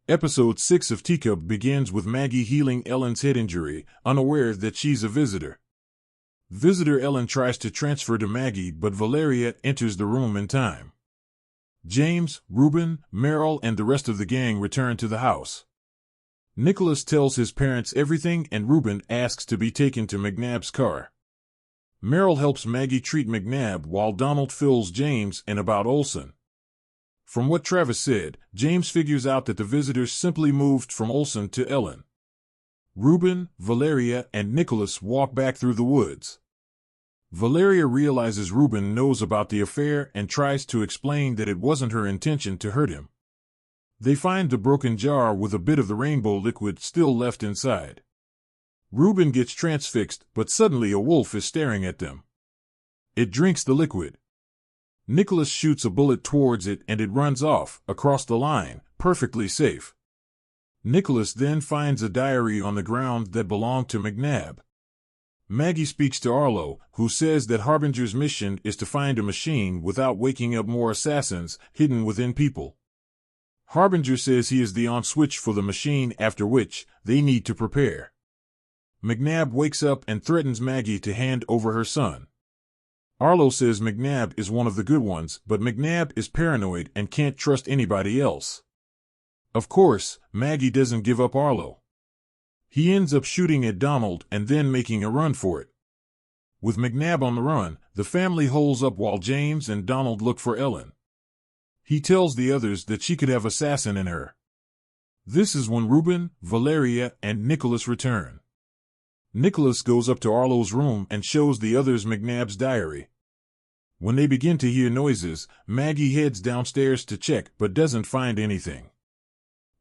Episode 6 of Teacup begins with Maggie healing Ellen's head injury, unaware that she's a visitor. Visitor Ellen tries to transfer to Maggie, but Valeria enters the room in time. James, Reuben, Merrill, and the rest of the gang return to the house. Nicholas tells his parents everything, and Reuben asks to be taken to McNabb's car. Merrill helps Maggie treat McNabb while Donald fills James in about Olson. From what Travis said, James figures out that the visitors simply moved from Olson to Ellen. Reuben, Valeria, and Nicholas walk back through the woods. Valeria realizes Reuben knows about the affair and tries to explain that it wasn't her intention to hurt him. They find the broken jar with a bit of the rainbow liquid still left inside. Reuben gets transfixed, but suddenly a wolf is staring at them. It drinks the liquid. Nicholas shoots a bullet towards it and it runs off, across the line, perfectly safe. Nicholas then finds a diary on the ground that belonged to McNabb. Maggie speaks to Arlo, who says that Harbinger's mission is to find a machine without waking up more assassins hidden within people. Harbinger says he is the on switch for the machine, after which they need to prepare. McNabb wakes up and threatens Maggie to hand over her son. Arlo says McNabb is one of the good ones, but McNabb is paranoid and can't trust anybody else. Of course, Maggie doesn't give up Arlo. He ends up shooting at Donald and then making a run for it. With McNabb on the run, the family holes up while James and Donald look for Ellen. He tells the others that she could have assassin in her. This is when Reuben, Valeria, and Nicholas return. Nicholas goes up to Arlo's room and shows the others McNabb's diary. When they begin to hear noises, Maggie heads downstairs to check but doesn't find anything.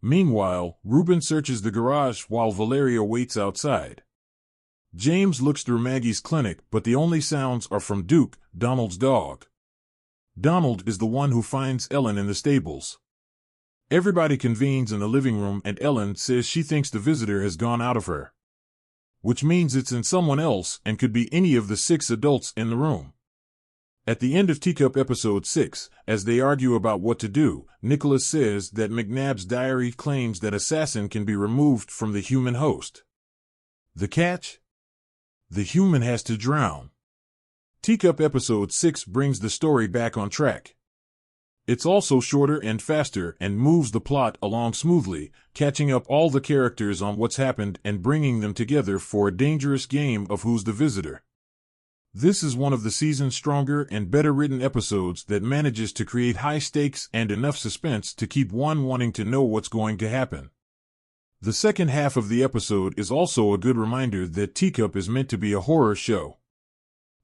Meanwhile, Reuben searches the garage while Valeria waits outside. James looks through Maggie's clinic, but the only sounds are from Duke, Donald's dog. Donald is the one who finds Ellen in the stables. Everybody convenes in the living room and Ellen says she thinks the visitor has gone out of her, which means it's in someone else and could be any of the 6 adults in the room. At the end of Teacup episode 6, as they argue about what to do, Nicholas says that McNabb's diary claims that assassin can be removed from the human host. The catch? The human has to drown. Teacup episode 6 brings the story back on track. It's also shorter and faster and moves the plot along smoothly, catching up all the characters on what's happened and bringing them together for a dangerous game of who's the visitor. This is one of the season's stronger and better written episodes that manages to create high stakes and enough suspense to keep one wanting to know what's going to happen. The second half of the episode is also a good reminder that Teacup is meant to be a horror show.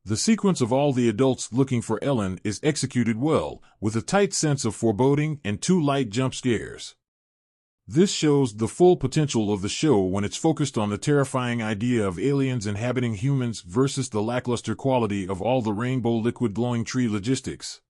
The sequence of all the adults looking for Ellen is executed well, with a tight sense of foreboding and 2 light jump scares. This shows the full potential of the show when it's focused on the terrifying idea of aliens inhabiting humans versus the lackluster quality of all the rainbow liquid glowing tree logistics.